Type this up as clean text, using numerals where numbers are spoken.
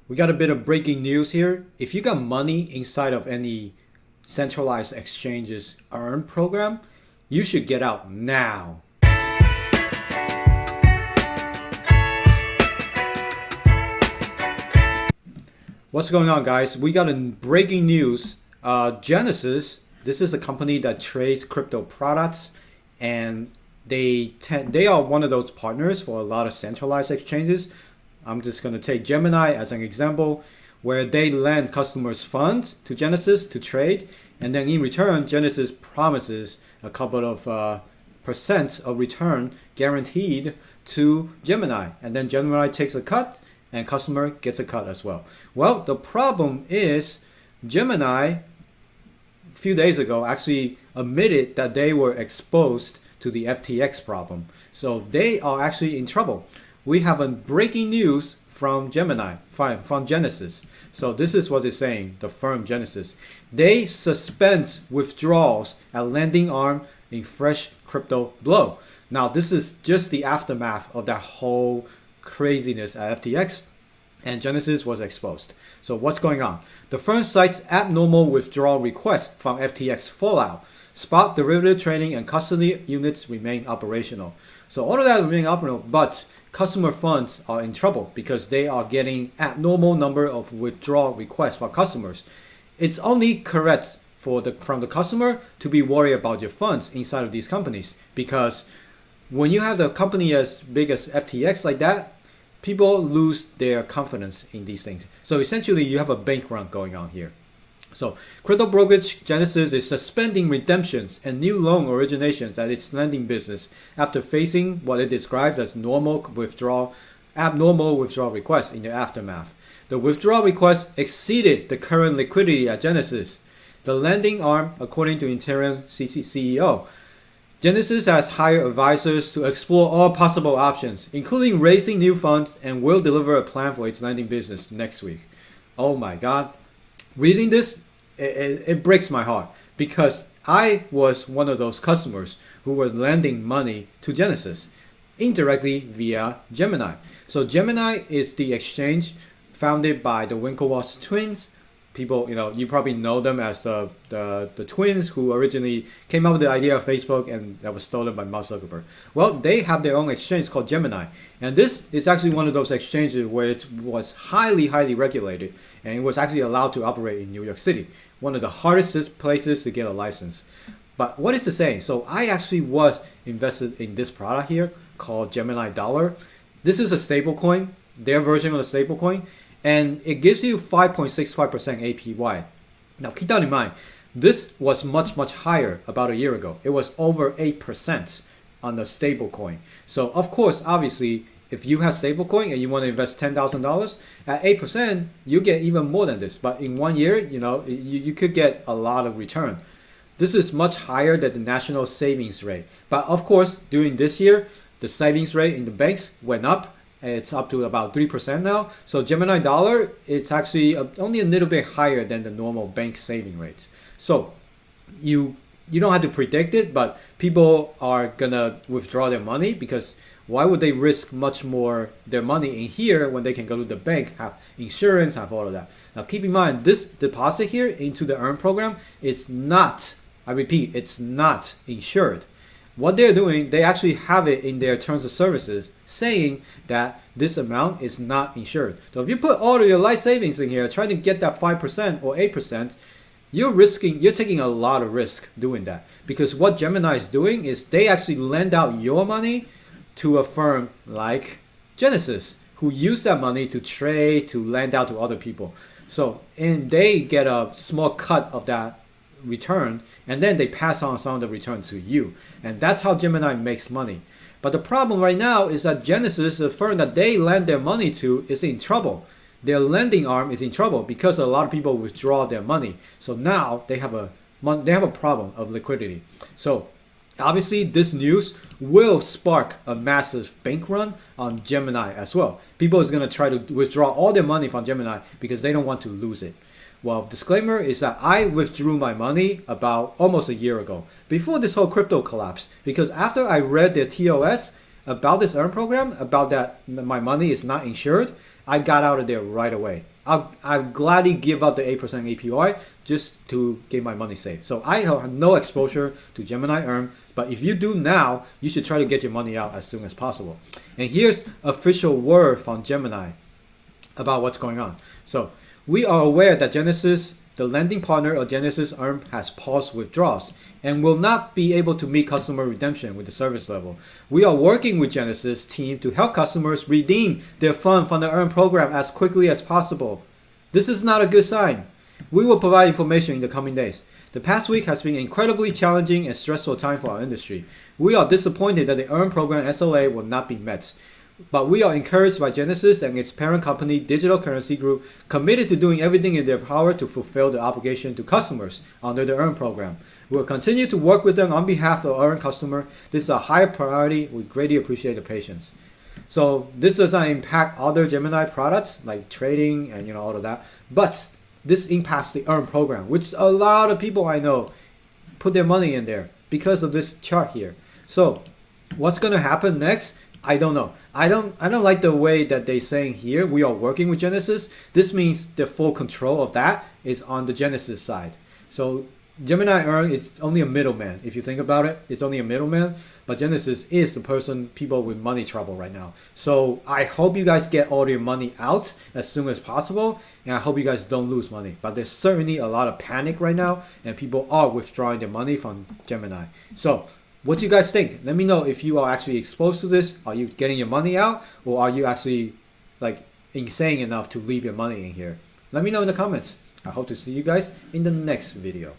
We got a bit of breaking news here. If you got money inside of any centralized exchanges earn program, you should get out now. What's going on, guys? We got a breaking news. Genesis, this is a company that trades crypto products, and they are one of those partners for a lot of centralized exchanges. I'm just going to take Gemini as an example, where they lend customers funds to Genesis to trade, and then in return, Genesis promises a couple of percent of return guaranteed to Gemini, and then Gemini takes a cut, and customer gets a cut as well. Well, the problem is Gemini, a few days ago, actually admitted that they were exposed to the FTX problem. So they are actually in trouble. We have a breaking news from Gemini, from Genesis. So this is what it's saying, the firm Genesis. They suspend withdrawals at lending arm in fresh crypto blow. Now, this is just the aftermath of that whole craziness at FTX, and Genesis was exposed. So what's going on? The firm cites abnormal withdrawal requests from FTX fallout. Spot derivative trading and custody units remain operational. So all of that remain operational, but customer funds are in trouble because they are getting abnormal number of withdrawal requests from customers. It's only correct from the customer to be worried about your funds inside of these companies, because when you have the company as big as FTX like that, people lose their confidence in these things. So essentially, you have a bank run going on here. So crypto brokerage Genesis is suspending redemptions and new loan originations at its lending business after facing what it describes as abnormal withdrawal requests in the aftermath. The withdrawal requests exceeded the current liquidity at Genesis, the lending arm, according to interim CEO. Genesis has hired advisors to explore all possible options, including raising new funds, and will deliver a plan for its lending business next week. Oh my God. Reading this, it breaks my heart, because I was one of those customers who was lending money to Genesis indirectly via Gemini. So Gemini is the exchange founded by the Winklevoss twins. People, you probably know them as the twins who originally came up with the idea of Facebook, and that was stolen by Mark Zuckerberg. Well, they have their own exchange called Gemini, and this is actually one of those exchanges where it was highly regulated, and it was actually allowed to operate in New York City, one of the hardest places to get a license. But what is it saying? So I actually was invested in this product here called Gemini Dollar. This is a stable coin, their version of the stable coin, and it gives you 5.65% APY. Now keep that in mind, this was much higher about a year ago. It was over 8% on the stable coin. So of course, obviously, if you have stable coin and you want to invest $10,000 at 8%, you get even more than this. But in 1 year, you could get a lot of return. This is much higher than the national savings rate. But of course, during this year, the savings rate in the banks went up. It's up to about 3% now. So Gemini Dollar, it's actually only a little bit higher than the normal bank saving rates. So you don't have to predict it, but people are gonna withdraw their money, because why would they risk much more their money in here when they can go to the bank, have insurance, have all of that? Now keep in mind, this deposit here into the Earn program is not, I repeat, it's not insured. What they're doing, they actually have it in their terms of services saying that this amount is not insured. So if you put all of your life savings in here, trying to get that 5% or 8%, you're taking a lot of risk doing that. Because what Gemini is doing is they actually lend out your money to a firm like Genesis, who use that money to trade, to lend out to other people. So, and they get a small cut of that return, and then they pass on some of the return to you. And that's how Gemini makes money. But the problem right now is that Genesis, the firm that they lend their money to, is in trouble. Their lending arm is in trouble because a lot of people withdraw their money. So now they have a problem of liquidity. So obviously this news will spark a massive bank run on Gemini as well. People is going to try to withdraw all their money from Gemini because they don't want to lose it. Well, disclaimer is that I withdrew my money about almost a year ago, before this whole crypto collapse, because after I read their TOS about this Earn program, about that my money is not insured, I got out of there right away. I'll gladly give up the 8% APY just to get my money saved. So I have no exposure to Gemini Earn, but if you do now, you should try to get your money out as soon as possible. And here's official word from Gemini about what's going on. So we are aware that Genesis, the lending partner of Genesis Earn, has paused withdrawals and will not be able to meet customer redemption with the service level. We are working with Genesis team to help customers redeem their fund from the Earn program as quickly as possible. This is not a good sign. We will provide information in the coming days. The past week has been an incredibly challenging and stressful time for our industry. We are disappointed that the Earn program SLA will not be met. But we are encouraged by Genesis and its parent company, Digital Currency Group, committed to doing everything in their power to fulfill the obligation to customers under the Earn program. We will continue to work with them on behalf of our Earn customer. This is a high priority. We greatly appreciate the patience. So this does not impact other Gemini products like trading and all of that, but this impacts the Earn program, which a lot of people I know put their money in there because of this chart here. So what's going to happen next? I don't know. I don't like the way that they're saying here we are working with Genesis. This means the full control of that is on the Genesis side. So Gemini Earn is only a middleman. If you think about it, it's only a middleman. But Genesis is the person, people with money trouble right now. So I hope you guys get all your money out as soon as possible. And I hope you guys don't lose money. But there's certainly a lot of panic right now. And people are withdrawing their money from Gemini. So what do you guys think? Let me know if you are actually exposed to this. Are you getting your money out? Or are you actually like insane enough to leave your money in here? Let me know in the comments. I hope to see you guys in the next video.